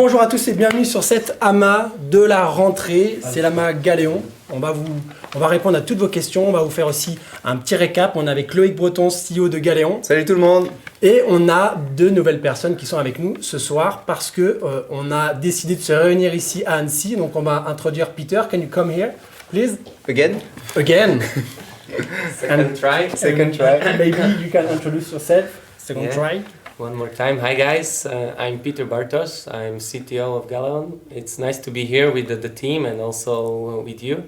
Bonjour à tous et bienvenue sur cette AMA de la rentrée. C'est l'AMA Galéon. On va répondre à toutes vos questions. On va vous faire aussi un petit récap. On est avec Loïc Breton, CEO de Galéon. Salut tout le monde. Et on a deux nouvelles personnes qui sont avec nous ce soir parce que on a décidé de se réunir ici à Annecy. Donc on va introduire Peter. Can you come here, please? Again. Second try. Maybe you can introduce yourself. Second try. One more time. Hi guys, I'm Peter Bartos. I'm CTO of Galéon. It's nice to be here with the team and also with you.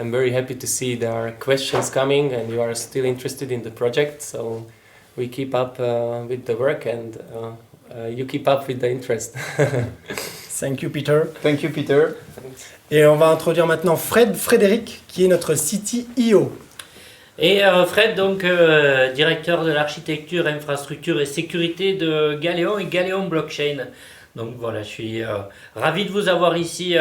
I'm very happy to see there are questions coming and you are still interested in the project. So we keep up with the work and you keep up with the interest. Thank you, Peter. Thank you, Peter. Et on va introduire maintenant Frédéric, qui est notre CTIO. Et Fred, donc directeur de l'architecture, infrastructure et sécurité de Galéon et Galéon Blockchain. Donc voilà, je suis ravi de vous avoir ici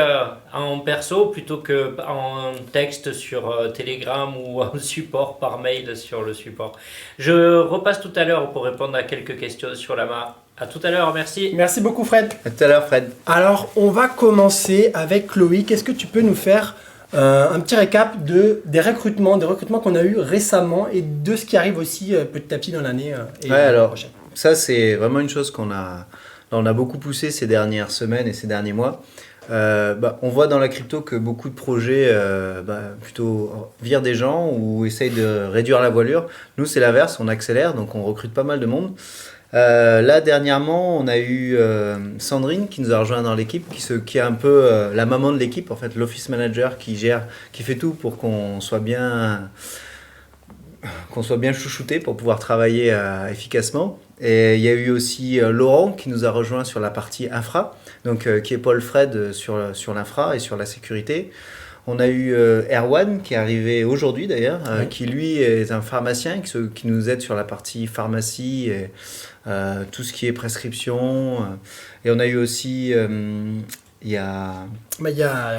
en perso plutôt qu'en texte sur Telegram ou en support par mail sur le support. Je repasse tout à l'heure pour répondre à quelques questions sur l'AMA. À tout à l'heure, merci. Merci beaucoup, Fred. À tout à l'heure, Fred. Alors, on va commencer avec Loïc. Est-ce que tu peux nous faire un petit récap des recrutements qu'on a eu récemment et de ce qui arrive aussi petit à petit dans l'année et l'année prochaine. Ça, c'est vraiment une chose on a beaucoup poussé ces dernières semaines et ces derniers mois. On voit dans la crypto que beaucoup de projets plutôt virent des gens ou essayent de réduire la voilure. Nous, c'est l'inverse, on accélère, donc on recrute pas mal de monde. Là, dernièrement, on a eu Sandrine qui nous a rejoint dans l'équipe, qui est un peu la maman de l'équipe, en fait, l'office manager qui fait tout pour qu'on soit bien chouchouté pour pouvoir travailler efficacement. Et il y a eu aussi Laurent qui nous a rejoint sur la partie infra, donc qui est Paul Fred sur l'infra et sur la sécurité. On a eu Erwan qui est arrivé aujourd'hui d'ailleurs, qui lui est un pharmacien qui nous aide sur la partie pharmacie et tout ce qui est prescription. Et on a eu aussi, il y a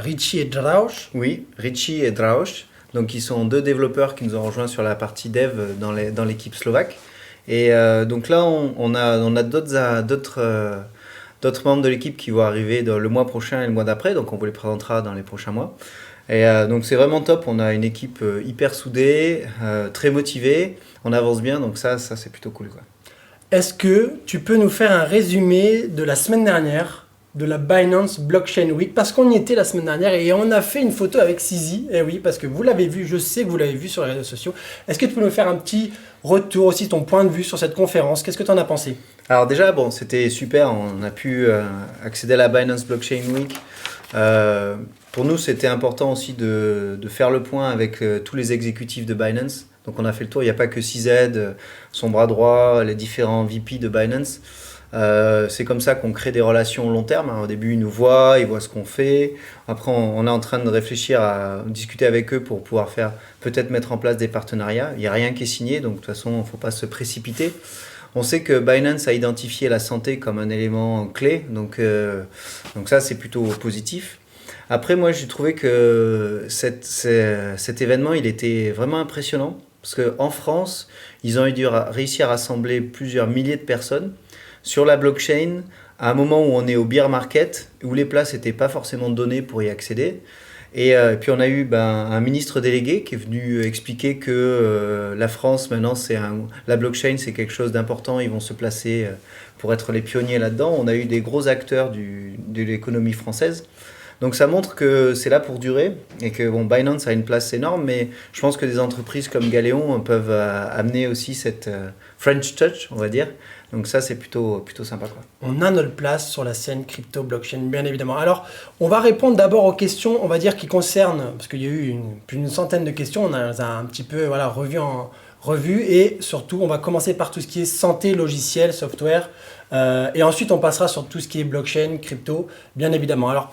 Richie et Drausch. Oui, Richie et Drausch. Donc ils sont deux développeurs qui nous ont rejoints sur la partie dev dans l'équipe slovaque. Et donc là, on a d'autres membres de l'équipe qui vont arriver le mois prochain et le mois d'après. Donc on vous les présentera dans les prochains mois. Et donc c'est vraiment top, on a une équipe hyper soudée, très motivée, on avance bien, donc ça c'est plutôt cool, quoi. Est-ce que tu peux nous faire un résumé de la semaine dernière de la Binance Blockchain Week? Parce qu'on y était la semaine dernière et on a fait une photo avec Sizi, et oui, parce que vous l'avez vu, je sais que vous l'avez vu sur les réseaux sociaux. Est-ce que tu peux nous faire un petit retour aussi, ton point de vue sur cette conférence? Qu'est-ce que tu en as pensé? Alors déjà, c'était super, on a pu accéder à la Binance Blockchain Week. Pour nous, c'était important aussi de faire le point avec tous les exécutifs de Binance. Donc on a fait le tour, il n'y a pas que CZ, son bras droit, les différents VP de Binance. C'est comme ça qu'on crée des relations long terme. Au début, ils nous voient, ils voient ce qu'on fait. Après, on est en train de réfléchir à discuter avec eux pour pouvoir peut-être mettre en place des partenariats. Il n'y a rien qui est signé, donc de toute façon, il ne faut pas se précipiter. On sait que Binance a identifié la santé comme un élément clé, donc ça, c'est plutôt positif. Après, moi, j'ai trouvé que cet événement, il était vraiment impressionnant parce qu'en France, ils ont réussi à rassembler plusieurs milliers de personnes sur la blockchain à un moment où on est au bear market, où les places n'étaient pas forcément données pour y accéder. Et puis on a eu un ministre délégué qui est venu expliquer que la France, maintenant, la blockchain, c'est quelque chose d'important, ils vont se placer pour être les pionniers là-dedans. On a eu des gros acteurs de l'économie française. Donc ça montre que c'est là pour durer et que Binance a une place énorme, mais je pense que des entreprises comme Galéon peuvent amener aussi cette French touch, on va dire. Donc ça, c'est plutôt sympa, quoi. On a notre place sur la scène crypto-blockchain, bien évidemment. Alors, on va répondre d'abord aux questions, on va dire, qui concernent, parce qu'il y a eu plus d'une centaine de questions, on a un petit peu revu, et surtout, on va commencer par tout ce qui est santé, logiciel, software, et ensuite, on passera sur tout ce qui est blockchain, crypto, bien évidemment. Alors,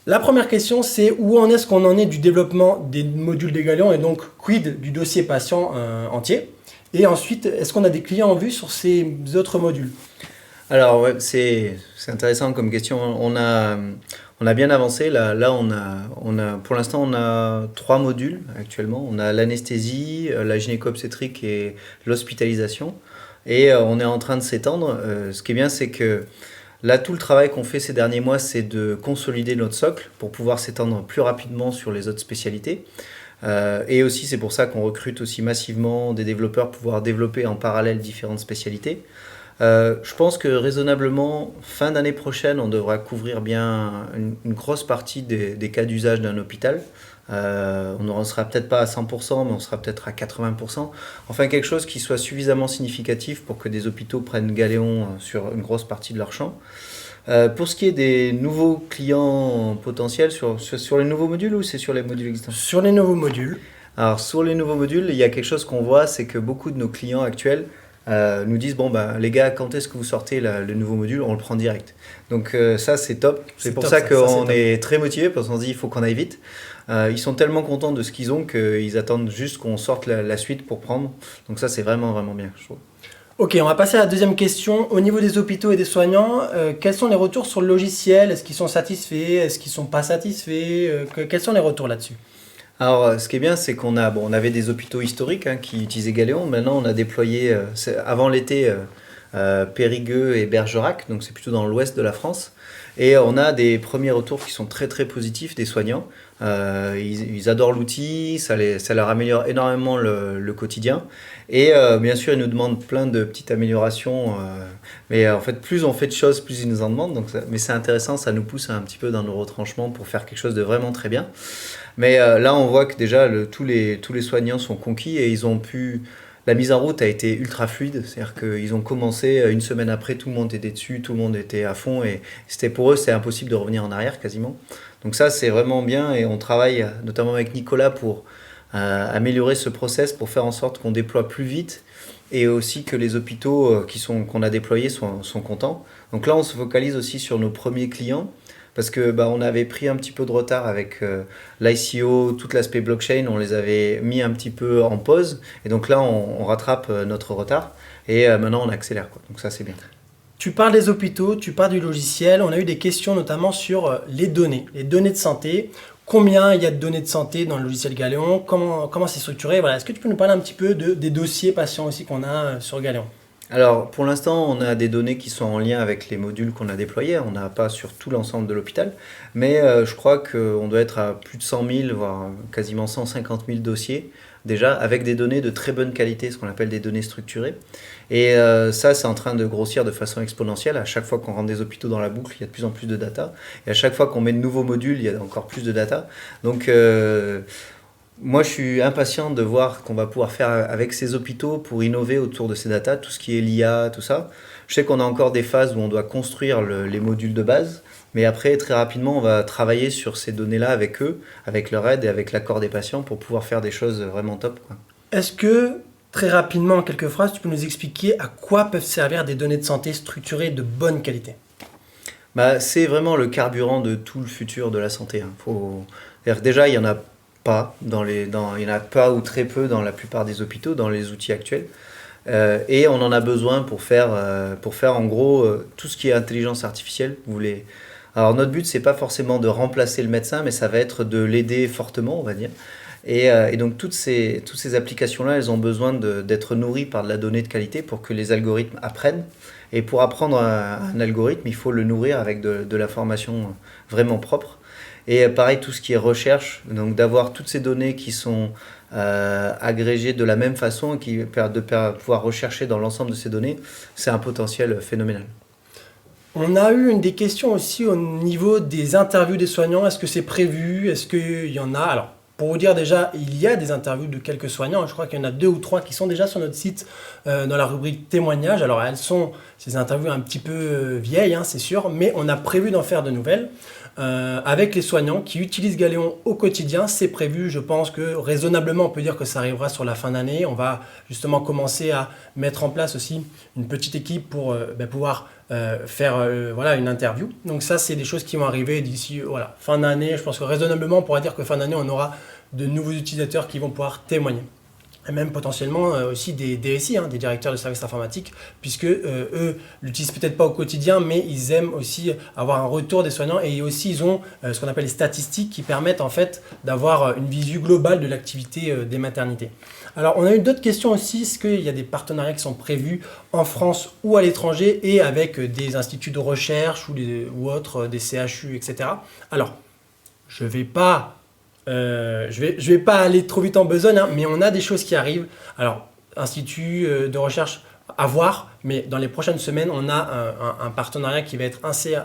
la première question, c'est où en est-ce qu'on en est du développement des modules des Galéon et donc quid du dossier patient entier? Et ensuite, est-ce qu'on a des clients en vue sur ces autres modules? Alors, ouais, c'est intéressant comme question. On a bien avancé. Là, pour l'instant, on a 3 modules actuellement. On a l'anesthésie, la gynéco-obstétrique et l'hospitalisation. Et on est en train de s'étendre. Ce qui est bien, c'est que Là, tout le travail qu'on fait ces derniers mois, c'est de consolider notre socle pour pouvoir s'étendre plus rapidement sur les autres spécialités. Et aussi, c'est pour ça qu'on recrute aussi massivement des développeurs pour pouvoir développer en parallèle différentes spécialités. Je pense que raisonnablement, fin d'année prochaine, on devra couvrir bien une grosse partie des cas d'usage d'un hôpital. On ne sera peut-être pas à 100%, mais on sera peut-être à 80%. Enfin, quelque chose qui soit suffisamment significatif pour que des hôpitaux prennent Galéon sur une grosse partie de leur champ. Pour ce qui est des nouveaux clients potentiels, sur les nouveaux modules ou c'est sur les modules existants? Sur les nouveaux modules. Alors, sur les nouveaux modules, il y a quelque chose qu'on voit, c'est que beaucoup de nos clients actuels nous disent bon ben les gars, quand est-ce que vous sortez le nouveau module? On le prend direct. Donc ça c'est top. C'est pour top, ça qu'on c'est est très motivé parce qu'on se dit il faut qu'on aille vite. Ils sont tellement contents de ce qu'ils ont qu'ils attendent juste qu'on sorte la suite pour prendre. Donc ça c'est vraiment vraiment bien, je trouve. Ok, on va passer à la deuxième question. Au niveau des hôpitaux et des soignants, quels sont les retours sur le logiciel? Est-ce qu'ils sont satisfaits? Est-ce qu'ils ne sont pas satisfaits? Quels sont les retours là-dessus? Alors, ce qui est bien, c'est on avait des hôpitaux historiques qui utilisaient Galéon. Maintenant, on a déployé, avant l'été, Périgueux et Bergerac, donc c'est plutôt dans l'ouest de la France. Et on a des premiers retours qui sont très très positifs des soignants. Ils adorent l'outil, ça leur améliore énormément le quotidien. Et bien sûr, ils nous demandent plein de petites améliorations. Mais en fait, plus on fait de choses, plus ils nous en demandent. Mais c'est intéressant, ça nous pousse un petit peu dans nos retranchements pour faire quelque chose de vraiment très bien. Mais là, on voit que déjà, tous les soignants sont conquis et ils ont pu... La mise en route a été ultra fluide, c'est-à-dire qu'ils ont commencé, une semaine après, tout le monde était dessus, tout le monde était à fond et pour eux, c'était impossible de revenir en arrière quasiment. Donc ça, c'est vraiment bien et on travaille notamment avec Nicolas pour améliorer ce process, pour faire en sorte qu'on déploie plus vite et aussi que les hôpitaux qu'on a déployés sont contents. Donc là, on se focalise aussi sur nos premiers clients. Parce que on avait pris un petit peu de retard avec l'ICO, tout l'aspect blockchain, on les avait mis un petit peu en pause. Et donc là, on rattrape notre retard et maintenant on accélère, quoi. Donc ça, c'est bien. Tu parles des hôpitaux, tu parles du logiciel. On a eu des questions notamment sur les données de santé. Combien il y a de données de santé dans le logiciel Galéon? Comment c'est structuré? Voilà. Est-ce que tu peux nous parler un petit peu des dossiers patients aussi qu'on a sur Galéon? Alors, pour l'instant, on a des données qui sont en lien avec les modules qu'on a déployés. On n'a pas sur tout l'ensemble de l'hôpital. Mais je crois qu'on doit être à plus de 100 000, voire quasiment 150 000 dossiers, déjà, avec des données de très bonne qualité, ce qu'on appelle des données structurées. Et ça, c'est en train de grossir de façon exponentielle. À chaque fois qu'on rentre des hôpitaux dans la boucle, il y a de plus en plus de data. Et à chaque fois qu'on met de nouveaux modules, il y a encore plus de data. Donc... moi, je suis impatient de voir qu'on va pouvoir faire avec ces hôpitaux pour innover autour de ces datas, tout ce qui est l'IA, tout ça. Je sais qu'on a encore des phases où on doit construire les modules de base, mais après, très rapidement, on va travailler sur ces données-là avec eux, avec leur aide et avec l'accord des patients pour pouvoir faire des choses vraiment top, quoi. Est-ce que, très rapidement, en quelques phrases, tu peux nous expliquer à quoi peuvent servir des données de santé structurées de bonne qualité? C'est vraiment le carburant de tout le futur de la santé. Déjà, il y en a pas il y en a pas ou très peu dans la plupart des hôpitaux, dans les outils actuels. Et on en a besoin pour faire en gros tout ce qui est intelligence artificielle. Alors notre but, c'est pas forcément de remplacer le médecin, mais ça va être de l'aider fortement, on va dire. Et donc toutes ces applications-là, elles ont besoin d'être nourries par de la donnée de qualité pour que les algorithmes apprennent. Et pour apprendre un algorithme, il faut le nourrir avec de l'information vraiment propre. Et pareil, tout ce qui est recherche, donc d'avoir toutes ces données qui sont agrégées de la même façon et qui permettent de pouvoir rechercher dans l'ensemble de ces données, c'est un potentiel phénoménal. On a eu une des questions aussi au niveau des interviews des soignants. Est-ce que c'est prévu? Est-ce qu'il y en a? Alors, pour vous dire déjà, il y a des interviews de quelques soignants. Je crois qu'il y en a 2 ou 3 qui sont déjà sur notre site dans la rubrique témoignages. Alors, elles sont ces interviews un petit peu vieilles, c'est sûr, mais on a prévu d'en faire de nouvelles. Avec les soignants qui utilisent Galéon au quotidien, c'est prévu. Je pense que raisonnablement, on peut dire que ça arrivera sur la fin d'année. On va justement commencer à mettre en place aussi une petite équipe pour pouvoir faire une interview. Donc ça, c'est des choses qui vont arriver d'ici fin d'année. Je pense que raisonnablement, on pourra dire que fin d'année, on aura de nouveaux utilisateurs qui vont pouvoir témoigner. et même potentiellement aussi des DSI, des directeurs de services informatiques, puisque eux l'utilisent peut-être pas au quotidien, mais ils aiment aussi avoir un retour des soignants et aussi ils ont ce qu'on appelle les statistiques qui permettent en fait d'avoir une visu globale de l'activité des maternités. Alors on a eu d'autres questions aussi, est-ce qu'il y a des partenariats qui sont prévus en France ou à l'étranger et avec des instituts de recherche ou autres, des CHU, etc. Alors, je vais pas aller trop vite en besogne, mais on a des choses qui arrivent. Alors, institut de recherche à voir, mais dans les prochaines semaines, on a un partenariat qui va être assez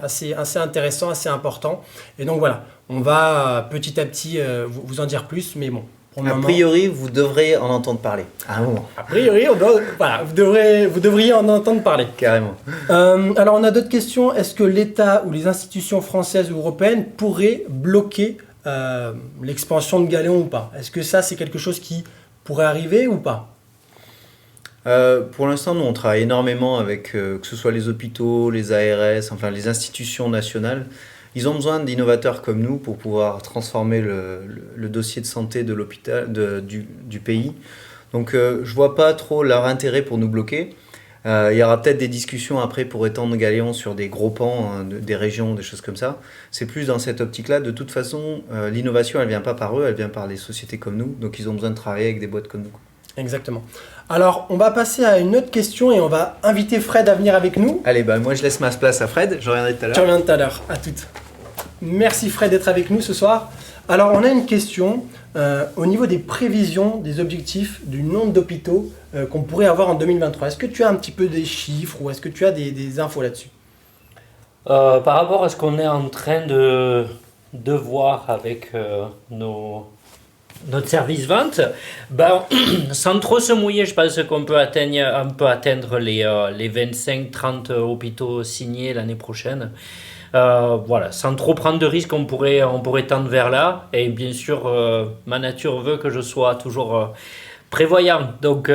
intéressant, assez important. Et donc voilà, on va petit à petit vous en dire plus, mais bon. A priori, vous devrez en entendre parler à un moment. A priori, vous devriez en entendre parler. Carrément. Alors, on a d'autres questions. Est-ce que l'État ou les institutions françaises ou européennes pourraient bloquer l'expansion de Galéon ou pas? Est-ce que ça, c'est quelque chose qui pourrait arriver ou pas? Pour l'instant, nous, on travaille énormément avec que ce soit les hôpitaux, les ARS, enfin les institutions nationales. Ils ont besoin d'innovateurs comme nous pour pouvoir transformer le dossier de santé de l'hôpital, du pays. Donc, je vois pas trop leur intérêt pour nous bloquer. Il y aura peut-être des discussions après pour étendre Galéon sur des gros pans, des régions, des choses comme ça. C'est plus dans cette optique-là. De toute façon, l'innovation, elle vient pas par eux, elle vient par les sociétés comme nous. Donc, ils ont besoin de travailler avec des boîtes comme nous. Exactement. Alors, on va passer à une autre question et on va inviter Fred à venir avec nous. Allez, moi, je laisse ma place à Fred. Je reviendrai tout à l'heure. Tu reviens tout à l'heure. À toutes. Merci Fred d'être avec nous ce soir. Alors, on a une question au niveau des prévisions, des objectifs, du nombre d'hôpitaux qu'on pourrait avoir en 2023. Est-ce que tu as un petit peu des chiffres ou est-ce que tu as des infos là-dessus? Par rapport à ce qu'on est en train de voir avec notre service vente, sans trop se mouiller, je pense qu'on peut atteindre les 25-30 hôpitaux signés l'année prochaine. Voilà, sans trop prendre de risques, on pourrait tendre vers là. Et bien sûr, ma nature veut que je sois toujours prévoyant. Donc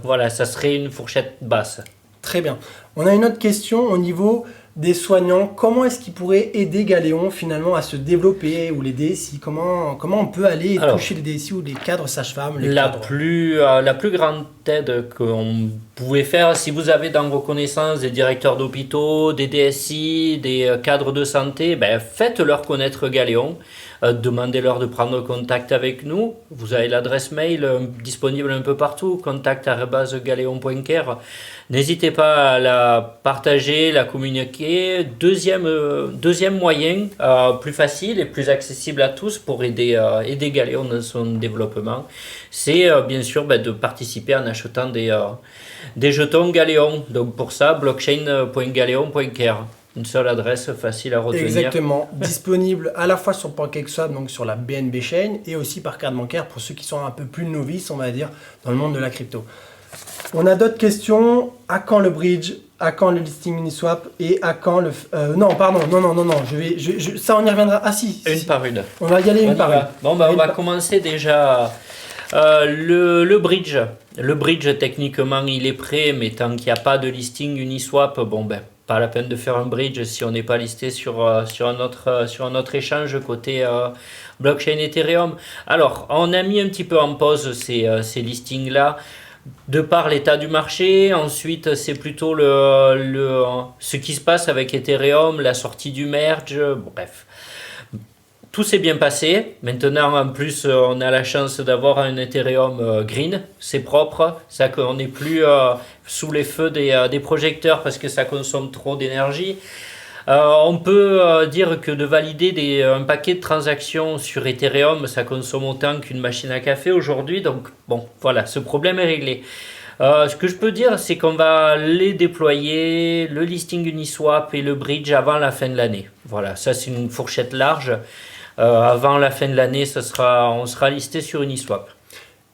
voilà, ça serait une fourchette basse. Très bien. On a une autre question au niveau des soignants. Comment est-ce qu'ils pourraient aider Galéon finalement à se développer, ou les DSI? Comment on peut aller toucher les DSI ou les cadres sages-femmes? La plus grande aide qu'on pouvait faire, si vous avez dans vos connaissances des directeurs d'hôpitaux, des DSI, des cadres de santé, faites-leur connaître Galéon. Demandez-leur de prendre contact avec nous. Vous avez l'adresse mail disponible un peu partout, contact@galeon.care. N'hésitez pas à la partager, la communiquer. Deuxième moyen, plus facile et plus accessible à tous pour aider Galéon dans son développement, c'est bien sûr de participer en achetant des jetons Galéon. Donc pour ça, blockchain.galeon.care. Une seule adresse facile à retenir. Exactement. Disponible à la fois sur PancakeSwap, donc sur la BNB Chain, et aussi par carte bancaire pour ceux qui sont un peu plus novices, on va dire, dans le monde de la crypto. On a d'autres questions. À quand le bridge? À quand le listing Uniswap? Et à quand le... non, pardon. Ça, on y reviendra. Ah si. Une par une. On va y aller une par une. Bon, on va commencer déjà... le bridge. Le bridge, techniquement, il est prêt, mais tant qu'il n'y a pas de listing Uniswap, pas la peine de faire un bridge si on n'est pas listé sur un autre échange côté blockchain Ethereum. Alors, on a mis un petit peu en pause ces listings-là de par l'état du marché. Ensuite, c'est plutôt ce qui se passe avec Ethereum, la sortie du merge, bref. Tout s'est bien passé. Maintenant, en plus, on a la chance d'avoir un Ethereum green. C'est propre. Ça qu'on n'est plus sous les feux des projecteurs parce que ça consomme trop d'énergie. On peut dire que de valider un paquet de transactions sur Ethereum, ça consomme autant qu'une machine à café aujourd'hui. Donc, bon, voilà, ce problème est réglé. Ce que je peux dire, c'est qu'on va les déployer, le listing Uniswap et le bridge avant la fin de l'année. Voilà, ça c'est une fourchette large. Avant la fin de l'année, on sera listé sur Uniswap.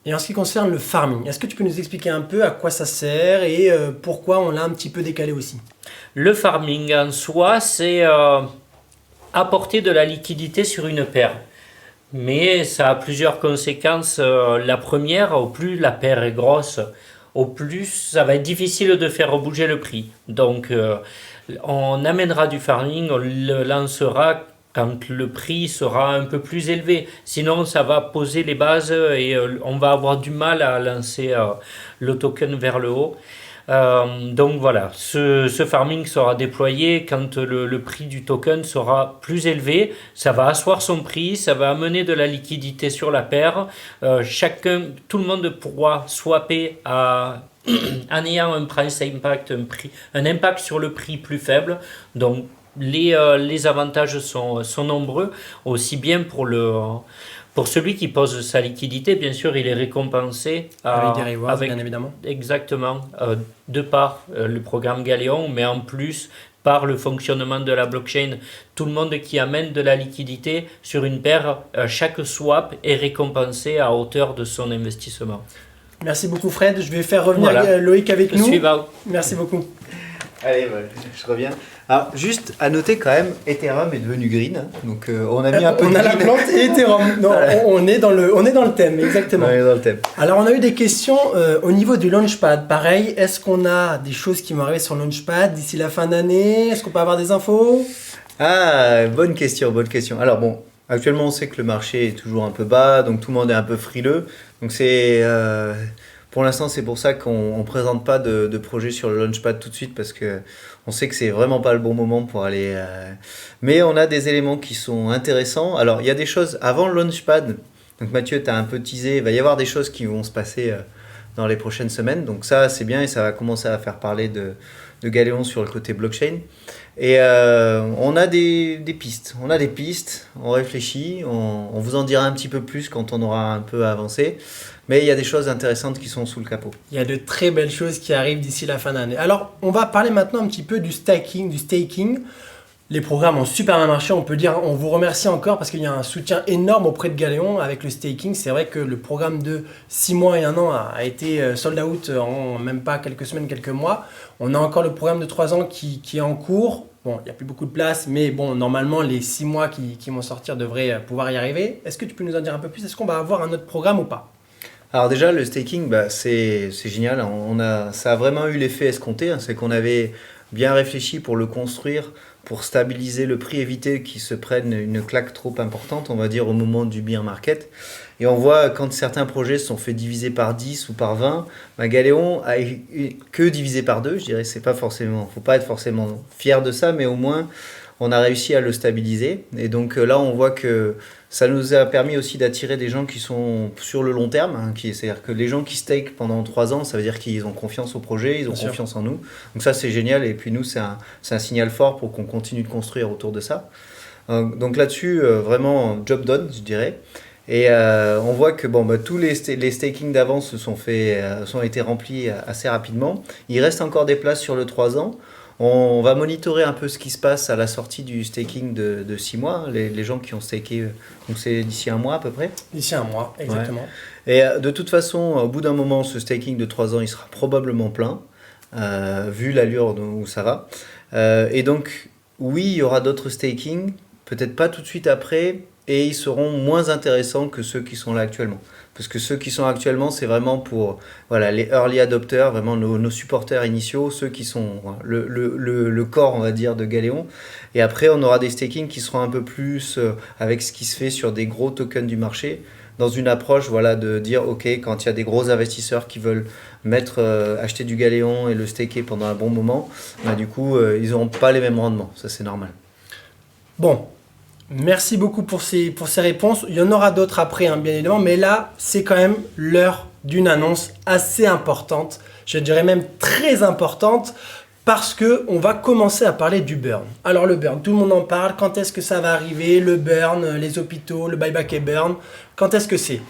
Et en ce qui concerne le farming, est-ce que tu peux nous expliquer un peu à quoi ça sert et pourquoi on l'a un petit peu décalé aussi? Le farming en soi, c'est apporter de la liquidité sur une paire. Mais ça a plusieurs conséquences. La première, au plus la paire est grosse, au plus ça va être difficile de faire bouger le prix. Donc on amènera du farming, on le lancera quand le prix sera un peu plus élevé. Sinon, ça va poser les bases et on va avoir du mal à lancer le token vers le haut. Donc voilà, ce farming sera déployé quand le prix du token sera plus élevé. Ça va asseoir son prix, ça va amener de la liquidité sur la paire. Tout le monde pourra swapper en ayant un price impact, un impact sur le prix plus faible. Donc les avantages sont nombreux, aussi bien pour celui qui pose sa liquidité, bien sûr, il est récompensé avec des rewards, bien évidemment. Exactement, de par le programme Galéon, mais en plus par le fonctionnement de la blockchain. Tout le monde qui amène de la liquidité sur une paire, chaque swap est récompensé à hauteur de son investissement. Merci beaucoup Fred, je vais faire revenir Loïc avec nous. Suivant. Merci beaucoup. Allez, je reviens. Alors, juste à noter quand même, Ethereum est devenu green. Donc, on a mis un peu de On a la green. plante et Ethereum. Non, on est dans le thème, exactement. On est dans le thème. Alors, on a eu des questions au niveau du Launchpad. Pareil, est-ce qu'on a des choses qui vont arriver sur le Launchpad d'ici la fin d'année? Est-ce qu'on peut avoir des infos? Ah, bonne question. Alors, bon, actuellement, on sait que le marché est toujours un peu bas, donc tout le monde est un peu frileux. Donc, pour l'instant, c'est pour ça qu'on ne présente pas de projet sur le Launchpad tout de suite, parce que on sait que c'est vraiment pas le bon moment pour aller... Mais on a des éléments qui sont intéressants. Alors, il y a des choses avant le Launchpad. Donc, Mathieu, tu as un peu teasé. Il va y avoir des choses qui vont se passer dans les prochaines semaines. Donc, ça, c'est bien et ça va commencer à faire parler de Galéon sur le côté blockchain. Et on a des pistes. On réfléchit. On vous en dira un petit peu plus quand on aura un peu avancé. Mais il y a des choses intéressantes qui sont sous le capot. Il y a de très belles choses qui arrivent d'ici la fin d'année. Alors, on va parler maintenant un petit peu du staking. Les programmes ont super bien marché, on peut dire, on vous remercie encore parce qu'il y a un soutien énorme auprès de Galéon avec le staking. C'est vrai que le programme de 6 mois et 1 an a été sold out en même pas quelques semaines, quelques mois. On a encore le programme de 3 ans qui est en cours. Bon, il n'y a plus beaucoup de place, mais bon, normalement, les 6 mois qui vont sortir devraient pouvoir y arriver. Est-ce que tu peux nous en dire un peu plus? Est-ce qu'on va avoir un autre programme ou pas? Alors déjà, le staking, c'est génial. Ça a vraiment eu l'effet escompté. C'est qu'on avait bien réfléchi pour le construire, pour stabiliser le prix, éviter qu'il se prenne une claque trop importante, on va dire, au moment du bear market. Et on voit quand certains projets sont fait diviser par 10 ou par 20, Galéon a que divisé par 2, je dirais. Faut pas être forcément fier de ça, mais au moins on a réussi à le stabiliser. Et donc là, on voit que ça nous a permis aussi d'attirer des gens qui sont sur le long terme. C'est-à-dire que les gens qui stake pendant 3 ans, ça veut dire qu'ils ont confiance au projet, ils ont confiance en nous. Donc ça, c'est génial. Et puis nous, c'est un signal fort pour qu'on continue de construire autour de ça. Donc là-dessus, vraiment, job done, je dirais. Et on voit que tous les stakings d'avant ont été remplis assez rapidement. Il reste encore des places sur le 3 ans. On va monitorer un peu ce qui se passe à la sortie du staking de 6 mois. Les gens qui ont staké, donc c'est d'ici 1 mois à peu près. D'ici 1 mois, exactement. Ouais. Et de toute façon, au bout d'un moment, ce staking de 3 ans, il sera probablement plein, vu l'allure où ça va. Et donc, oui, il y aura d'autres stakings, peut-être pas tout de suite après, et ils seront moins intéressants que ceux qui sont là actuellement. Parce que ceux qui sont actuellement, c'est vraiment pour les early adopters, vraiment nos supporters initiaux, ceux qui sont le corps, on va dire, de Galéon. Et après, on aura des stakings qui seront un peu plus avec ce qui se fait sur des gros tokens du marché, dans une approche de dire, OK, quand il y a des gros investisseurs qui veulent acheter du Galéon et le staker pendant un bon moment, du coup, ils n'auront pas les mêmes rendements. Ça, c'est normal. Bon. Merci beaucoup pour ces réponses. Il y en aura d'autres après, bien évidemment, mais là, c'est quand même l'heure d'une annonce assez importante, je dirais même très importante, parce qu'on va commencer à parler du burn. Alors le burn, tout le monde en parle, quand est-ce que ça va arriver, le burn, les hôpitaux, le buyback et burn, quand est-ce que c'est?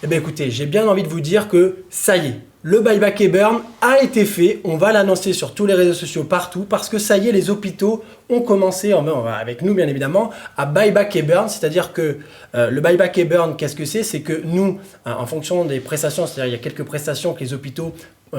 Eh bien écoutez, j'ai bien envie de vous dire que ça y est, le buyback et burn a été fait, on va l'annoncer sur tous les réseaux sociaux partout parce que ça y est, les hôpitaux ont commencé, avec nous bien évidemment, à buyback et burn, c'est-à-dire que le buyback et burn, qu'est-ce que c'est? C'est que nous, en fonction des prestations, c'est-à-dire il y a quelques prestations que les hôpitaux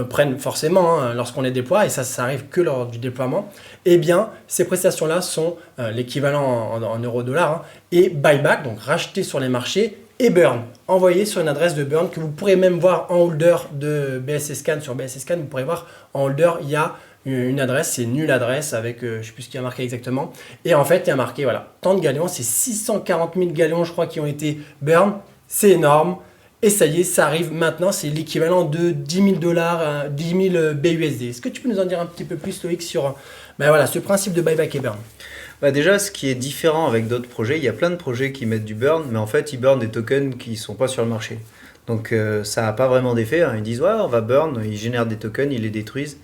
prennent forcément lorsqu'on les déploie et ça arrive que lors du déploiement, eh bien ces prestations-là sont l'équivalent en euros-dollars et buyback, donc racheté sur les marchés, et burn, envoyé sur une adresse de burn que vous pourrez même voir en holder de BSC Scan. Sur BSC Scan, vous pourrez voir en holder, il y a une adresse, c'est nulle adresse avec, je sais plus ce qu'il y a marqué exactement. Et en fait, il y a marqué, voilà, tant de galions, c'est 640 000 galions, je crois, qui ont été burn. C'est énorme. Et ça y est, ça arrive maintenant, c'est l'équivalent de 10 000 dollars, 10 000 BUSD. Est-ce que tu peux nous en dire un petit peu plus, Loïc, sur voilà, ce principe de buyback et burn? Déjà, ce qui est différent avec d'autres projets, il y a plein de projets qui mettent du burn, mais en fait, ils burn des tokens qui ne sont pas sur le marché. Donc, ça n'a pas vraiment d'effet. Ils disent, ouais, on va burn, ils génèrent des tokens, ils les détruisent.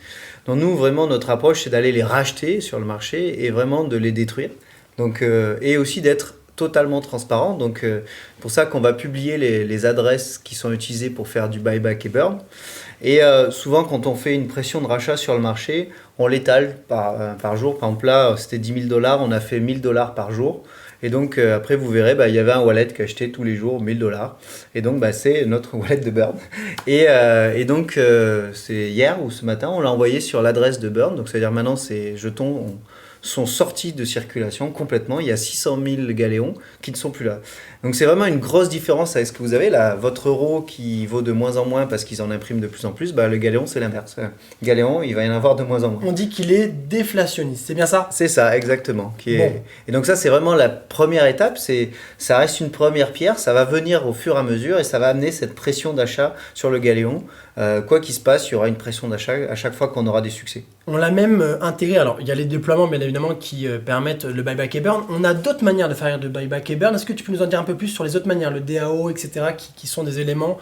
Donc, nous, vraiment, notre approche, c'est d'aller les racheter sur le marché et vraiment de les détruire. Donc, et aussi d'être totalement transparent. Donc, pour ça qu'on va publier les adresses qui sont utilisées pour faire du buyback et burn. Et souvent, quand on fait une pression de rachat sur le marché, on l'étale par jour. Par exemple, là, c'était 10 000 dollars, on a fait 1 000 dollars par jour. Et donc, après, vous verrez, il y avait un wallet qui achetait tous les jours 1 000 dollars. Et donc, c'est notre wallet de Burn. Et donc, c'est hier ou ce matin, on l'a envoyé sur l'adresse de Burn. Donc, c'est-à-dire maintenant, ces jetons sont sortis de circulation complètement. Il y a 600 000 galéons qui ne sont plus là. Donc c'est vraiment une grosse différence avec ce que vous avez là. Votre euro qui vaut de moins en moins parce qu'ils en impriment de plus en plus, le galéon c'est l'inverse. Galéon, il va y en avoir de moins en moins. On dit qu'il est déflationniste, c'est bien ça? C'est ça, exactement. Bon. Et donc ça c'est vraiment la première étape. Ça reste une première pierre, ça va venir au fur et à mesure et ça va amener cette pression d'achat sur le galéon. Quoi qu'il se passe, il y aura une pression d'achat à chaque fois qu'on aura des succès. On l'a même intégré. Alors, il y a les déploiements, bien évidemment, qui permettent le buyback et burn. On a d'autres manières de faire de buyback et burn. Est-ce que tu peux nous en dire un peu plus sur les autres manières, le DAO, etc., qui sont des éléments,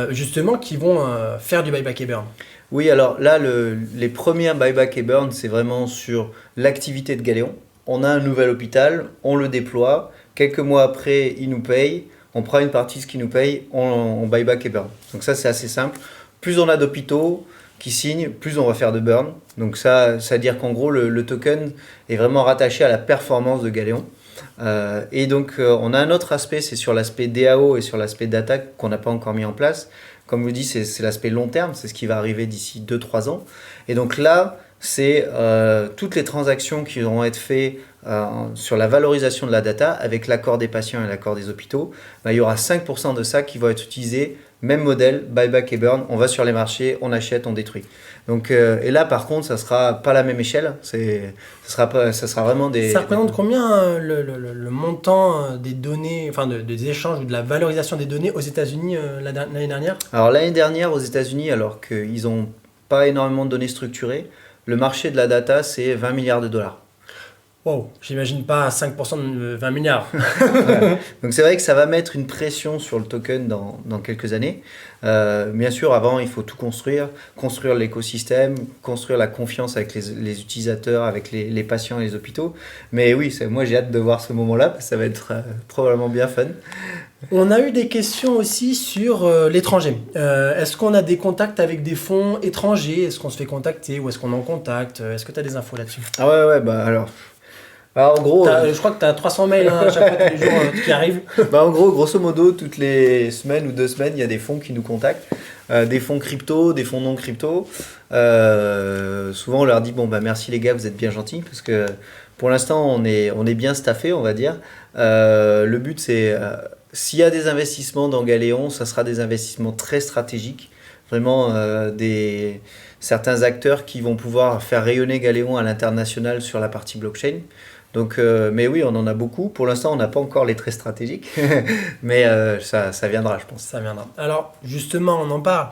justement, qui vont faire du buyback et burn? Oui, alors là, les premières buyback et burn, c'est vraiment sur l'activité de Galéon. On a un nouvel hôpital, on le déploie. Quelques mois après, il nous paye. On prend une partie de ce qu'il nous paye, on buyback et burn. Donc ça, c'est assez simple. Plus on a d'hôpitaux qui signent, plus on va faire de burn. Donc ça veut dire qu'en gros, le token est vraiment rattaché à la performance de Galéon. Et donc, on a un autre aspect, c'est sur l'aspect DAO et sur l'aspect data qu'on n'a pas encore mis en place. Comme je vous dis, c'est l'aspect long terme, c'est ce qui va arriver d'ici 2-3 ans. Et donc là, c'est toutes les transactions qui vont être faites sur la valorisation de la data avec l'accord des patients et l'accord des hôpitaux. Il y aura 5% de ça qui va être utilisé. Même modèle, buyback et burn, on va sur les marchés, on achète, on détruit. Donc, et là, par contre, ça sera pas la même échelle. Ça sera vraiment des... Ça représente combien le montant des données, enfin des échanges ou de la valorisation des données aux États-Unis l'année dernière? Alors, l'année dernière, aux États-Unis, alors qu'ils n'ont pas énormément de données structurées, le marché de la data, c'est 20 milliards de dollars. Wow, j'imagine pas 5% de 20 milliards. Ouais. Donc c'est vrai que ça va mettre une pression sur le token dans quelques années. Bien sûr, avant, il faut tout construire l'écosystème, construire la confiance avec les utilisateurs, avec les patients et les hôpitaux. Mais oui, moi j'ai hâte de voir ce moment-là, parce que ça va être probablement bien fun. On a eu des questions aussi sur l'étranger. Est-ce qu'on a des contacts avec des fonds étrangers? Est-ce qu'on se fait contacter ou est-ce qu'on en contacte? Est-ce que tu as des infos là-dessus? Ah ouais, alors... en gros, je crois que tu as 300 mails à chaque fois, tous les jours qui arrivent. En gros, grosso modo, toutes les semaines ou 2 semaines, il y a des fonds qui nous contactent. Des fonds crypto, des fonds non crypto. Souvent, on leur dit, merci les gars, vous êtes bien gentils. Parce que pour l'instant, on est bien staffé, on va dire. Le but, c'est, s'il y a des investissements dans Galéon, ça sera des investissements très stratégiques. Vraiment, certains acteurs qui vont pouvoir faire rayonner Galéon à l'international sur la partie blockchain. Donc, mais oui, on en a beaucoup. Pour l'instant, on n'a pas encore les très stratégiques, mais ça viendra, je pense. Ça viendra. Alors, justement, on en parle.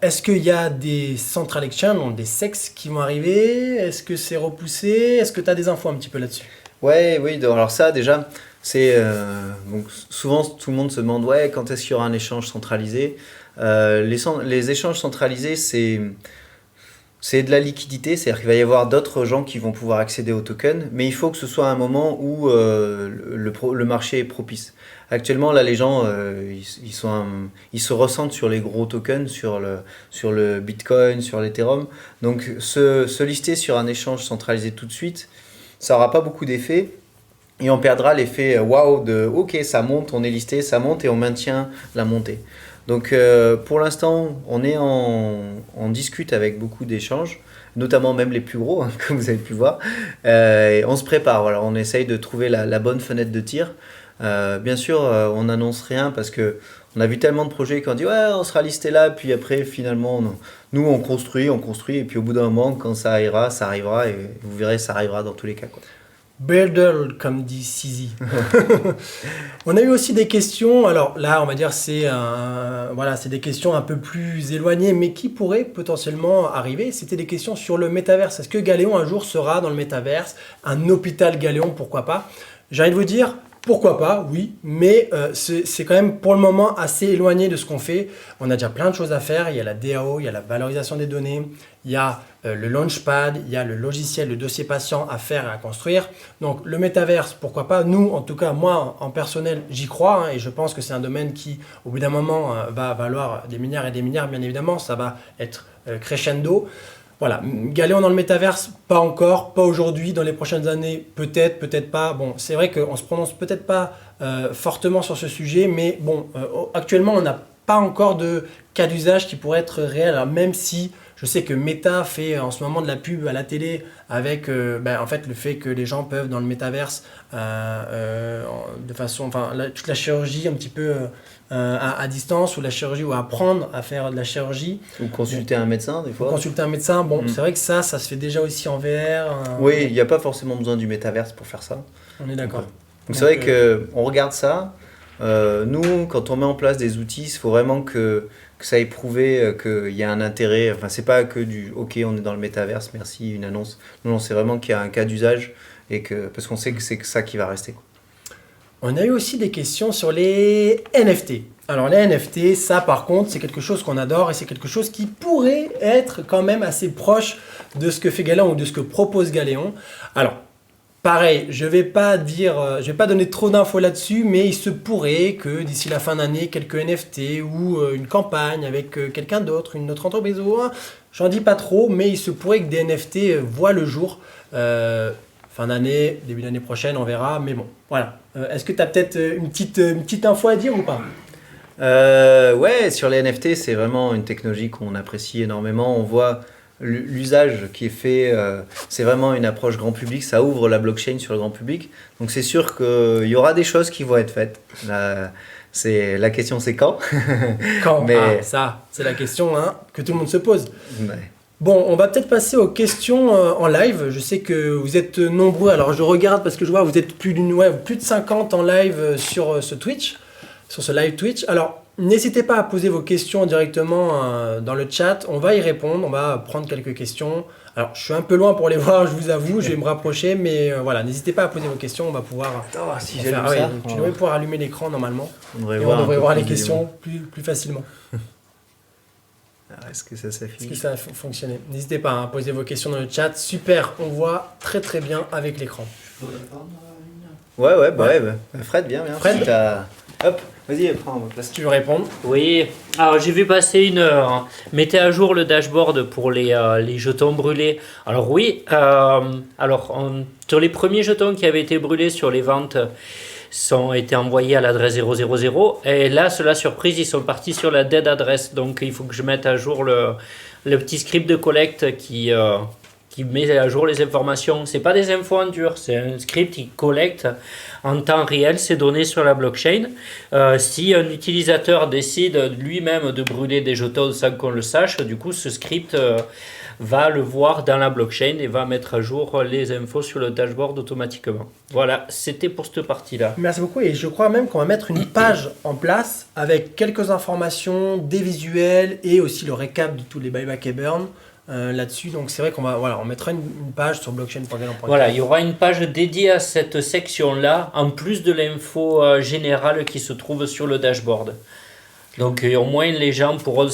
Est-ce qu'il y a des central exchange, donc des SEX qui vont arriver? Est-ce que c'est repoussé? Est-ce que tu as des infos un petit peu là-dessus? Oui. Alors ça, déjà, c'est souvent tout le monde se demande quand est-ce qu'il y aura un échange centralisé. Les échanges centralisés, c'est de la liquidité, c'est-à-dire qu'il va y avoir d'autres gens qui vont pouvoir accéder au token, mais il faut que ce soit un moment où le marché est propice. Actuellement, là, les gens, ils se ressentent sur les gros tokens, sur le Bitcoin, sur l'Ethereum. Donc, se lister sur un échange centralisé tout de suite, ça n'aura pas beaucoup d'effet. Et on perdra l'effet wow de « ok, ça monte, on est listé, ça monte et on maintient la montée ». Donc pour l'instant, on discute avec beaucoup d'échanges, notamment même les plus gros, comme vous avez pu voir. Et on se prépare, voilà, on essaye de trouver la bonne fenêtre de tir. Bien sûr, on n'annonce rien parce que On a vu tellement de projets qui ont dit ouais, on sera listé là, puis après finalement, nous on construit, et puis au bout d'un moment, quand ça arrivera, ça arrivera, et vous verrez, ça arrivera dans tous les cas, quoi. Builder, comme dit Sizi. On a eu aussi des questions, alors là on va dire c'est des questions un peu plus éloignées mais qui pourraient potentiellement arriver. C'était des questions sur le métaverse. Est-ce que Galéon un jour sera dans le métaverse? Un hôpital Galéon, pourquoi pas? J'ai envie de vous dire, pourquoi pas, oui, mais c'est quand même pour le moment assez éloigné de ce qu'on fait. On a déjà plein de choses à faire. Il y a la DAO, il y a la valorisation des données, il y a le Launchpad, il y a le logiciel, le dossier patient à faire et à construire. Donc le métaverse, pourquoi pas. Nous, en tout cas, moi, en personnel, j'y crois et je pense que c'est un domaine qui, au bout d'un moment, va valoir des milliards et des milliards, bien évidemment. Ça va être crescendo. Voilà, Galéon dans le métaverse, pas encore, pas aujourd'hui, dans les prochaines années, peut-être, peut-être pas. Bon, c'est vrai qu'on se prononce peut-être pas fortement sur ce sujet, mais bon, actuellement, on n'a pas encore de cas d'usage qui pourrait être réel. Alors, même si je sais que Meta fait en ce moment de la pub à la télé avec en fait, le fait que les gens peuvent dans le métaverse de façon, toute la chirurgie un petit peu à distance, ou la chirurgie, ou apprendre à faire de la chirurgie. Ou consulter un médecin, des fois. Consulter un médecin, bon, c'est vrai que ça se fait déjà aussi en VR. Oui, il n'y a pas forcément besoin du métaverse pour faire ça. On est d'accord. Donc c'est vrai qu'on regarde ça. Nous, quand on met en place des outils, il faut vraiment que ça ait prouvé qu'il y a un intérêt. Enfin, c'est pas que du « ok, on est dans le métaverse, merci, une annonce ». Non, c'est vraiment qu'il y a un cas d'usage, parce qu'on sait que c'est ça qui va rester, quoi. On a eu aussi des questions sur les NFT. Alors les NFT, ça par contre, c'est quelque chose qu'on adore et c'est quelque chose qui pourrait être quand même assez proche de ce que fait Galéon ou de ce que propose Galéon. Alors, pareil, je vais pas donner trop d'infos là-dessus, mais il se pourrait que d'ici la fin d'année, quelques NFT ou une campagne avec quelqu'un d'autre, une autre entreprise ou j'en dis pas trop, mais il se pourrait que des NFT voient le jour. Fin d'année, début d'année prochaine, on verra. Mais bon, voilà. Est-ce que tu as peut-être une petite info à dire ou pas? Ouais, sur les NFT, c'est vraiment une technologie qu'on apprécie énormément. On voit l'usage qui est fait, c'est vraiment une approche grand public. Ça ouvre la blockchain sur le grand public. Donc c'est sûr qu'il y aura des choses qui vont être faites. La question, c'est quand? Quand? Ça, c'est la question que tout le monde se pose. Ouais. Bon, on va peut-être passer aux questions en live. Je sais que vous êtes nombreux. Alors, je regarde parce que je vois que vous êtes plus de 50 en live sur ce Twitch, sur ce live Twitch. Alors, n'hésitez pas à poser vos questions directement dans le chat. On va y répondre. On va prendre quelques questions. Alors, je suis un peu loin pour les voir, je vous avoue. Je vais me rapprocher. Mais voilà, n'hésitez pas à poser vos questions. On va pouvoir... si j'allume ça, tu devrais pouvoir allumer l'écran normalement. On devrait voir les questions plus facilement. Est-ce que ça s'affiche? Est-ce que ça a fonctionné? N'hésitez pas à poser vos questions dans le chat. Super, on voit très très bien avec l'écran. Je peux répondre à une... Ouais. Fred, bien. Fred, hop, vas-y, prends ma place. Tu veux répondre? Oui, alors j'ai vu passer une heure. Mettez à jour le dashboard pour les jetons brûlés. Alors oui, sur les premiers jetons qui avaient été brûlés sur les ventes, ont été envoyés à l'adresse 000 et là, cela surprise, ils sont partis sur la dead address. Donc il faut que je mette à jour le petit script de collecte qui met à jour les informations. C'est pas des infos en dur, c'est un script qui collecte en temps réel ces données sur la blockchain. Si un utilisateur décide lui-même de brûler des jetons sans qu'on le sache, du coup ce script va le voir dans la blockchain et va mettre à jour les infos sur le dashboard automatiquement. Voilà, c'était pour cette partie-là. Merci beaucoup et je crois même qu'on va mettre une page en place avec quelques informations, des visuels et aussi le récap de tous les buyback et burn là-dessus. Donc c'est vrai on mettra une page sur blockchain.galéon.com. Voilà, il y aura une page dédiée à cette section-là, en plus de l'info générale qui se trouve sur le dashboard. Donc au moins les gens pourront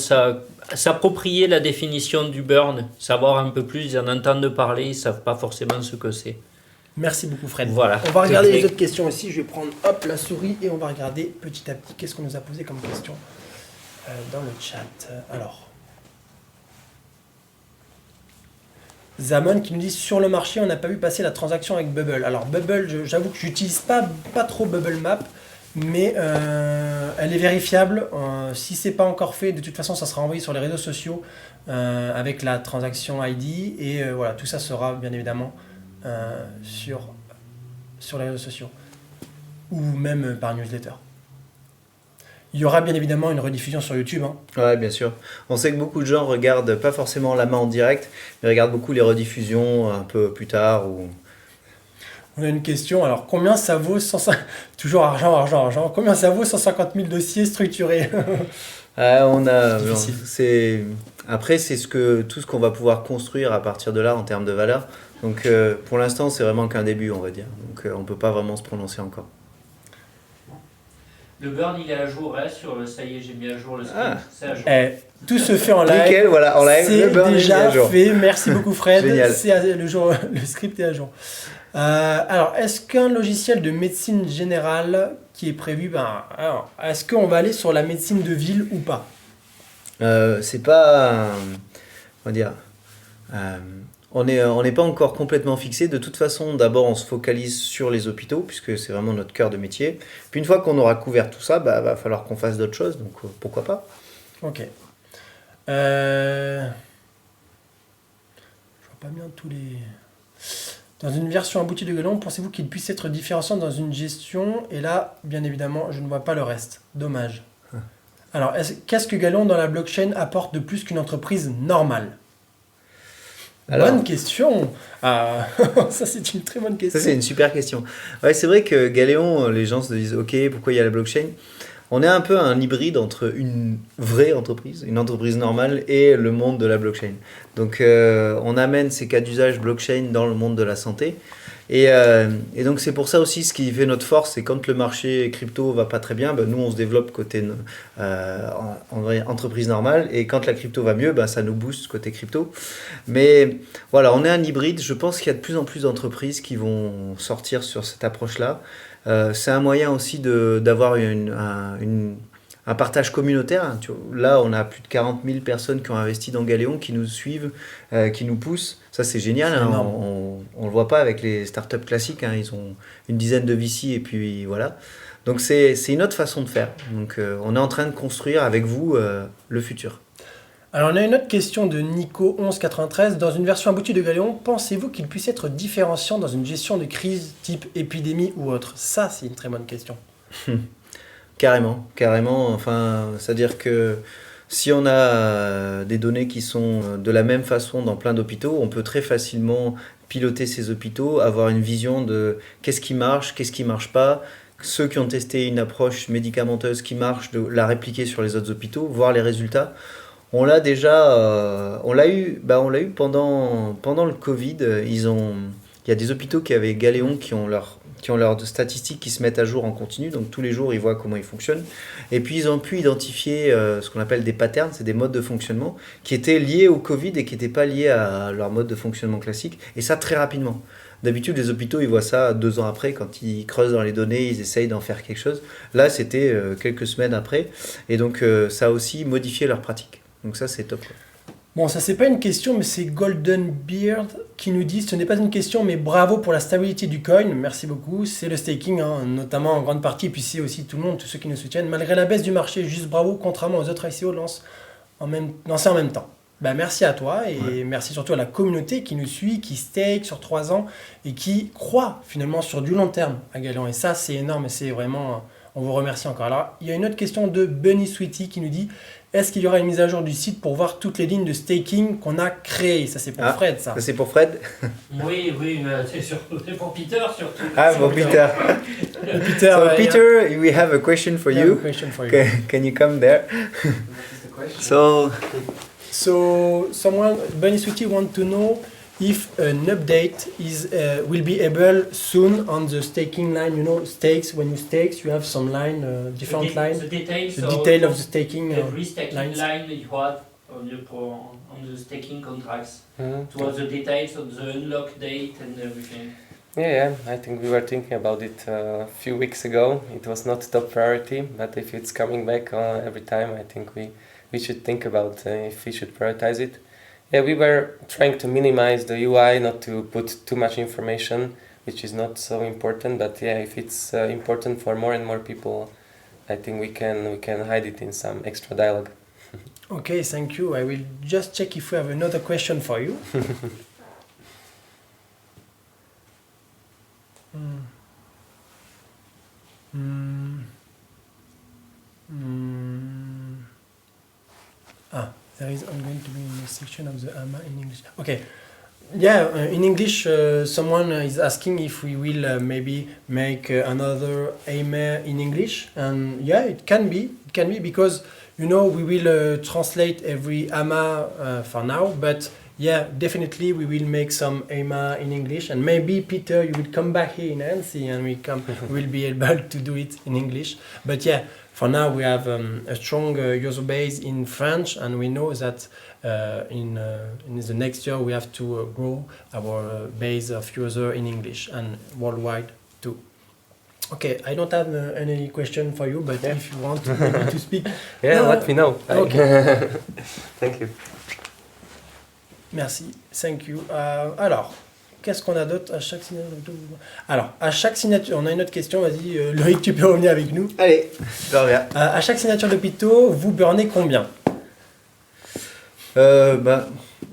s'approprier la définition du burn, savoir un peu plus, ils en entendent parler, ils ne savent pas forcément ce que c'est. Merci beaucoup Fred. Voilà. On va regarder les autres questions aussi, je vais prendre la souris et on va regarder petit à petit qu'est-ce qu'on nous a posé comme question dans le chat. Alors, Zaman qui nous dit sur le marché on n'a pas vu passer la transaction avec Bubble. Alors Bubble, j'avoue que j'utilise pas trop Bubble Map, mais elle est vérifiable. Si c'est pas encore fait, de toute façon ça sera envoyé sur les réseaux sociaux avec la transaction ID et voilà, tout ça sera bien évidemment sur les réseaux sociaux ou même par newsletter. Il y aura bien évidemment une rediffusion sur YouTube. Hein. Ouais, bien sûr. On sait que beaucoup de gens regardent pas forcément la main en direct, mais regardent beaucoup les rediffusions un peu plus tard. On a une question. Alors, combien ça vaut toujours argent. Combien ça vaut 150 000 dossiers structurés? Après, c'est tout ce qu'on va pouvoir construire à partir de là en termes de valeur. Donc, pour l'instant, c'est vraiment qu'un début, on va dire. Donc, on peut pas vraiment se prononcer encore. Le burn, il est à jour, hein, ça y est, j'ai mis à jour le script, c'est à jour. Tout se fait en live. Nickel, voilà, en live, c'est le burn déjà est à jour. fait. Merci beaucoup Fred. Génial. Le script est à jour. Alors, est-ce qu'un logiciel de médecine générale qui est prévu, est-ce qu'on va aller sur la médecine de ville ou pas? C'est pas, on va dire, on n'est pas encore complètement fixé. De toute façon, d'abord, on se focalise sur les hôpitaux, puisque c'est vraiment notre cœur de métier. Puis une fois qu'on aura couvert tout ça, va falloir qu'on fasse d'autres choses, donc pourquoi pas. Ok. Je vois pas bien tous les... Dans une version aboutie de Galeon, pensez-vous qu'il puisse être différenciant dans une gestion? Et là, bien évidemment, je ne vois pas le reste. Dommage. Alors, qu'est-ce que Galeon dans la blockchain apporte de plus qu'une entreprise normale? Bonne question. Ça, c'est une très bonne question. Ça, c'est une super question. Ouais, c'est vrai que Galéon, les gens se disent, ok, pourquoi il y a la blockchain? On est un peu un hybride entre une vraie entreprise, une entreprise normale, et le monde de la blockchain. Donc, on amène ces cas d'usage blockchain dans le monde de la santé. Et donc, c'est pour ça aussi, ce qui fait notre force, c'est quand le marché crypto va pas très bien, nous, on se développe côté en vrai, entreprise normale. Et quand la crypto va mieux, ça nous booste côté crypto. Mais voilà, on est un hybride. Je pense qu'il y a de plus en plus d'entreprises qui vont sortir sur cette approche-là. C'est un moyen aussi d'avoir un partage communautaire. Là, on a plus de 40 000 personnes qui ont investi dans Galéon, qui nous suivent, qui nous poussent. Ça, c'est génial. On ne le voit pas avec les startups classiques. Ils ont une dizaine de VC et puis voilà. Donc, c'est une autre façon de faire. Donc, on est en train de construire avec vous le futur. Alors, on a une autre question de Nico1193. Dans une version aboutie de Galéon, pensez-vous qu'il puisse être différenciant dans une gestion de crise type épidémie ou autre? Ça, c'est une très bonne question. Carrément. Enfin, c'est-à-dire que si on a des données qui sont de la même façon dans plein d'hôpitaux, on peut très facilement piloter ces hôpitaux, avoir une vision de qu'est-ce qui marche pas, ceux qui ont testé une approche médicamenteuse qui marche, de la répliquer sur les autres hôpitaux, voir les résultats. On l'a déjà, on l'a eu pendant le Covid. Il y a des hôpitaux qui avaient Galéon qui ont leurs statistiques qui se mettent à jour en continu, donc tous les jours ils voient comment ils fonctionnent. Et puis ils ont pu identifier ce qu'on appelle des patterns, c'est des modes de fonctionnement qui étaient liés au Covid et qui n'étaient pas liés à leur mode de fonctionnement classique, et ça très rapidement. D'habitude, les hôpitaux, ils voient ça 2 ans après, quand ils creusent dans les données, ils essayent d'en faire quelque chose. Là, c'était quelques semaines après, et donc ça a aussi modifié leur pratique. Donc ça, c'est top. Bon, ça c'est pas une question, mais c'est Golden Beard qui nous dit, ce n'est pas une question, mais bravo pour la stabilité du coin, merci beaucoup, c'est le staking, notamment en grande partie, et puis c'est aussi tout le monde, tous ceux qui nous soutiennent, malgré la baisse du marché, juste bravo, contrairement aux autres ICO lancés en même temps. Merci à toi, et merci surtout à la communauté qui nous suit, qui stake sur 3 ans, et qui croit finalement sur du long terme à Galéon, et ça c'est énorme, et c'est vraiment... On vous remercie encore. Alors, il y a une autre question de Bunny Sweetie qui nous dit, est-ce qu'il y aura une mise à jour du site pour voir toutes les lignes de staking qu'on a créées? Ça, c'est pour Fred, ça. Ça, c'est pour Fred? Oui, c'est pour Peter surtout. Ah, pour Peter. Peter, so, Peter, we have a question for you. Can you come there? So, Bunny Sweetie want to know if an update will be able soon on the staking line, stakes, when you stakes, you have some line, different line. The details the detail of the staking every staking lines. line you have on the staking contracts. To have the details of the unlock date and everything. Yeah, I think we were thinking about it a few weeks ago. It was not top priority, but if it's coming back every time, I think we should think about if we should prioritize it. Yeah, we were trying to minimize the UI, not to put too much information, which is not so important. But yeah, if it's important for more and more people, I think we can hide it in some extra dialogue. Okay, thank you. I will just check if we have another question for you. There is going to be a section of the AMA in English. Okay. Yeah, in English, someone is asking if we will maybe make another AMA in English, and yeah, it can be because we will translate every AMA for now, but yeah, definitely we will make some AMA in English, and maybe Peter, you will come back here in Annecy, and we will be able to do it in English. But yeah, for now we have a strong user base in French, and we know that in the next year we have to grow our base of user in English and worldwide too. Okay, I don't have any question for you, but if you want to speak, let me know. Okay. Thank you. Merci, thank you. Alors, qu'est-ce qu'on a d'autre à chaque signature? Alors, à chaque signature, on a une autre question, vas-y, Loïc, tu peux revenir avec nous. Allez, je reviens. À chaque signature d'hôpitaux, vous burnez combien?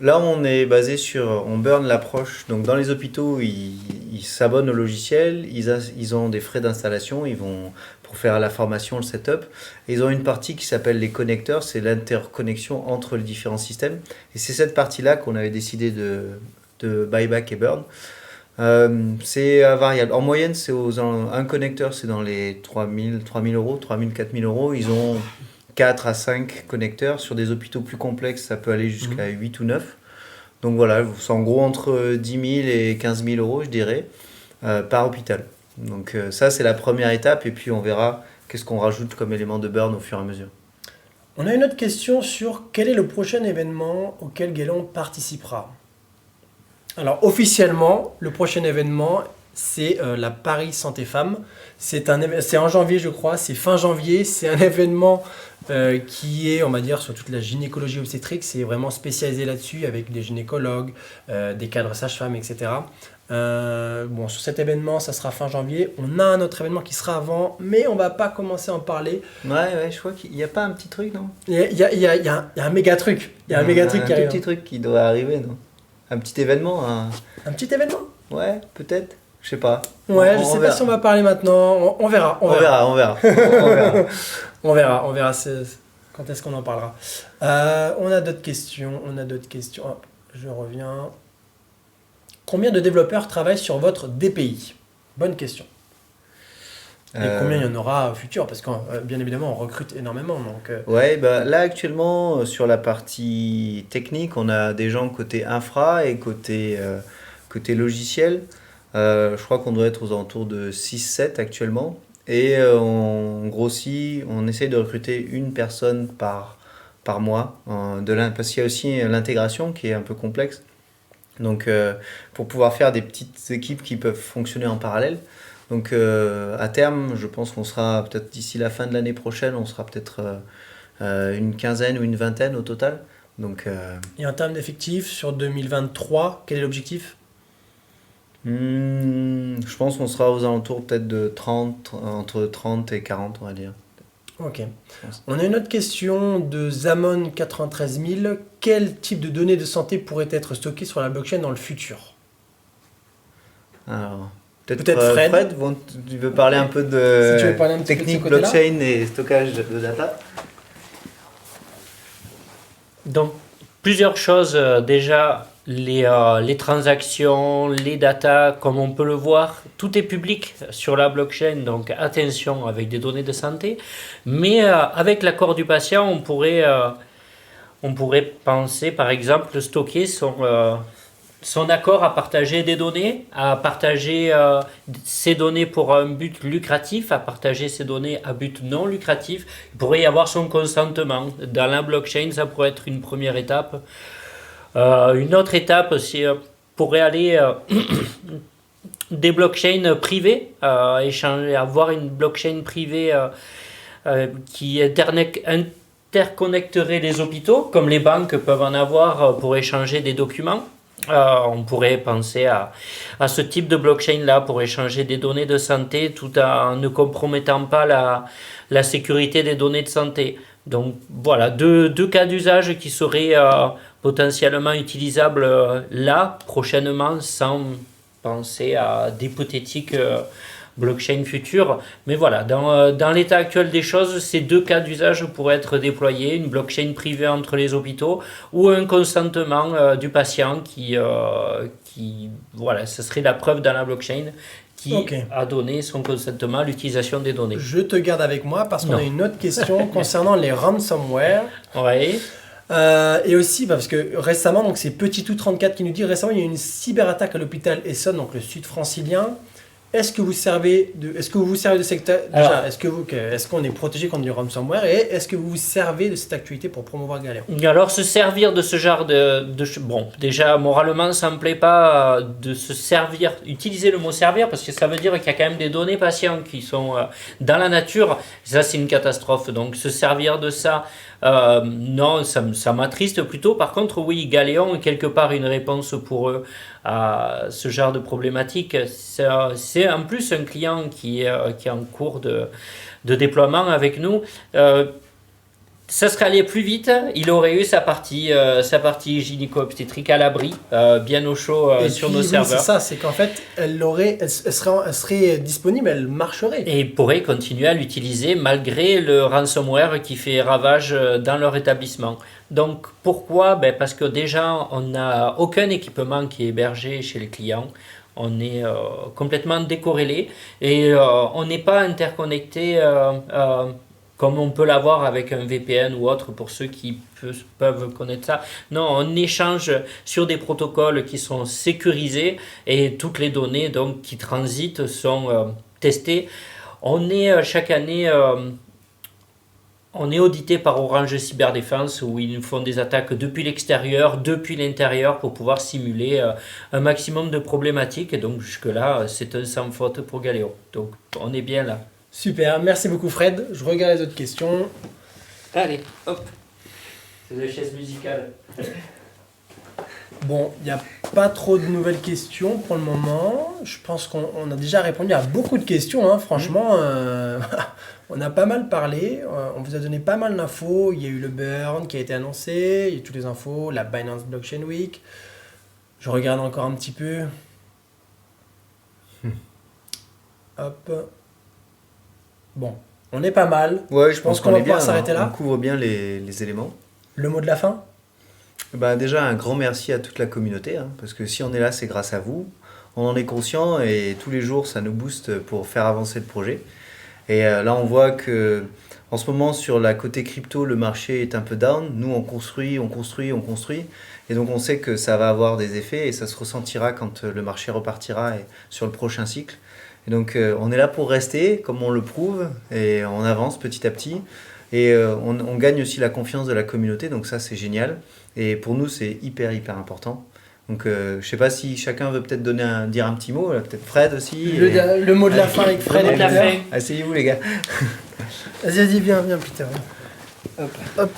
Là, on est basé on burn l'approche. Donc, dans les hôpitaux, ils s'abonnent au logiciel, ils ont des frais d'installation, pour faire la formation, le setup. Et ils ont une partie qui s'appelle les connecteurs, c'est l'interconnexion entre les différents systèmes. Et c'est cette partie-là qu'on avait décidé de buyback et burn. C'est variable. En moyenne, un connecteur, c'est dans les 3 000 euros, 3 000, 4 000 euros. Ils ont 4 à 5 connecteurs. Sur des hôpitaux plus complexes, ça peut aller jusqu'à 8 ou 9. Donc voilà, c'est en gros entre 10 000 et 15 000 euros, je dirais, par hôpital. Donc ça, c'est la première étape. Et puis, on verra qu'est-ce qu'on rajoute comme élément de burn au fur et à mesure. On a une autre question sur quel est le prochain événement auquel Gaëlon participera. Alors, officiellement, le prochain événement, c'est la Paris Santé Femmes. C'est en janvier, je crois, c'est fin janvier. C'est un événement qui est, on va dire, sur toute la gynécologie obstétrique. C'est vraiment spécialisé là-dessus avec des gynécologues, des cadres sages-femmes, etc. Sur cet événement, ça sera fin janvier. On a un autre événement qui sera avant, mais on va pas commencer à en parler. Ouais, je crois qu'il n'y a pas un petit truc, non? Il y a un méga truc. Il y a un méga truc qui arrive. Un petit truc qui doit arriver, non? Un petit événement. Un petit événement? Ouais, peut-être. Je sais pas. Ouais, je sais pas si on va parler maintenant. On verra. On verra. On verra quand est-ce qu'on en parlera. On a d'autres questions. Hop, je reviens. Combien de développeurs travaillent sur votre DPI? Bonne question. Et combien il y en aura au futur? Parce que bien évidemment, on recrute énormément. Donc, Ouais, là actuellement, sur la partie technique, on a des gens côté infra et côté logiciel. Je crois qu'on doit être aux alentours de 6-7 actuellement. Et on grossit, on essaye de recruter une personne par mois. Parce qu'il y a aussi l'intégration qui est un peu complexe. Donc, pour pouvoir faire des petites équipes qui peuvent fonctionner en parallèle. Donc, à terme, je pense qu'on sera peut-être d'ici la fin de l'année prochaine, on sera peut-être une quinzaine ou une vingtaine au total. Donc, Et en termes d'effectifs, sur 2023, quel est l'objectif? Je pense qu'on sera aux alentours peut-être de 30, entre 30 et 40, on va dire. Ok. On a une autre question de Zamon 93 000. Quel type de données de santé pourrait être stocké sur la blockchain dans le futur? Alors, peut-être Fred, tu veux parler un peu Si de tu veux parler un petit peu de ce technique côté-là. blockchain et stockage de data? Donc, plusieurs choses. Déjà, les transactions, les datas, comme on peut le voir, tout est public sur la blockchain. Donc, attention avec des données de santé. Mais avec l'accord du patient, on pourrait penser, par exemple, stocker son accord à partager des données, à partager ses données pour un but lucratif, à partager ses données à but non lucratif. Il pourrait y avoir son consentement. Dans la blockchain, ça pourrait être une première étape. Une autre étape, c'est pourrait aller des blockchains privées, avoir une blockchain privée qui interconnecterait les hôpitaux, comme les banques peuvent en avoir pour échanger des documents. On pourrait penser à ce type de blockchain-là pour échanger des données de santé tout en ne compromettant pas la sécurité des données de santé. Donc voilà, deux cas d'usage qui seraient potentiellement utilisables là, prochainement, sans penser à d'hypothétiques blockchain future. Mais voilà, dans l'état actuel des choses, ces deux cas d'usage pourraient être déployés, une blockchain privée entre les hôpitaux ou un consentement du patient qui voilà, ce serait la preuve dans la blockchain qui a donné son consentement à l'utilisation des données. Je te garde avec moi parce qu'on a une autre question concernant les ransomware. Oui. Et aussi parce que récemment, donc c'est Petitou34 qui nous dit récemment il y a eu une cyberattaque à l'hôpital Essonne, donc le sud francilien. Est-ce que vous vous servez de cette déjà, est-ce qu'on est protégé contre du ransomware et est-ce que vous vous servez de cette actualité pour promouvoir Galéon? Alors se servir de ce genre bon, déjà moralement ça me plaît pas de se servir, utiliser le mot servir parce que ça veut dire qu'il y a quand même des données patients qui sont dans la nature, ça c'est une catastrophe, donc se servir de ça non, ça m'attriste plutôt. Par contre, oui, Galéon est quelque part une réponse pour eux à ce genre de problématique. C'est en plus un client qui est en cours de déploiement avec nous. Ça serait allé plus vite, il aurait eu sa partie gynéco-obstétrique à l'abri, bien au chaud sur nos serveurs. C'est ça, c'est qu'en fait, elle serait disponible, elle marcherait. Et ils pourraient continuer à l'utiliser malgré le ransomware qui fait ravage dans leur établissement. Donc pourquoi ? Parce que déjà, on n'a aucun équipement qui est hébergé chez les clients. On est complètement décorrélé et on n'est pas interconnecté comme on peut l'avoir avec un VPN ou autre pour ceux qui peuvent connaître ça. Non, on échange sur des protocoles qui sont sécurisés et toutes les données donc, qui transitent sont testées. On est chaque année on est audité par Orange Cyberdéfense où ils nous font des attaques depuis l'extérieur, depuis l'intérieur pour pouvoir simuler un maximum de problématiques. Et donc jusque-là, c'est un sans faute pour Galéon. Donc on est bien là. Super, merci beaucoup Fred. Je regarde les autres questions. Allez, hop. C'est la chaise musicale. Bon, il n'y a pas trop de nouvelles questions pour le moment. Je pense qu'on a déjà répondu à beaucoup de questions. Hein. Franchement, on a pas mal parlé. On vous a donné pas mal d'infos. Il y a eu le burn qui a été annoncé. Il y a eu toutes les infos. La Binance Blockchain Week. Je regarde encore un petit peu. Hop. Bon, on est pas mal. Ouais, je pense qu'on va est bien. pouvoir s'arrêter là. On couvre bien les éléments. Le mot de la fin ? Déjà, un grand merci à toute la communauté, hein, parce que si on est là, c'est grâce à vous. On en est conscient et tous les jours, ça nous booste pour faire avancer le projet. Et là, on voit que en ce moment, sur la côté crypto, le marché est un peu down. Nous, on construit. Et donc, on sait que ça va avoir des effets et ça se ressentira quand le marché repartira sur le prochain cycle. Et donc, on est là pour rester, comme on le prouve, et on avance petit à petit. Et on gagne aussi la confiance de la communauté, donc ça, c'est génial. Et pour nous, c'est hyper important. Donc, je ne sais pas si chacun veut peut-être dire un petit mot, là, peut-être Fred aussi. Le mot de la fin avec Fred et Peter. Asseyez-vous, les gars. Vas-y, viens, Peter. Hop.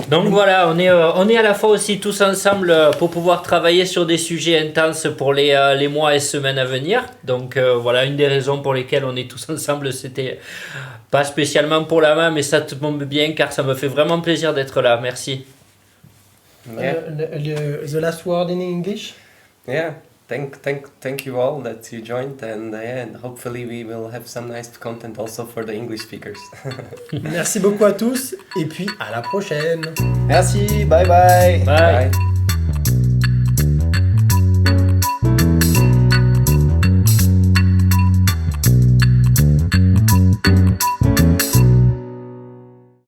Donc voilà, on est à la fois aussi tous ensemble pour pouvoir travailler sur des sujets intenses pour les mois et semaines à venir. Donc voilà, une des raisons pour lesquelles on est tous ensemble, c'était pas spécialement pour la main, mais ça tombe bien car ça me fait vraiment plaisir d'être là. Merci. Yeah. The last word in English? Yeah. Thank you all that you joined and hopefully we will have some nice content also for the English speakers. Merci beaucoup à tous et puis à la prochaine. Merci, bye. Bye.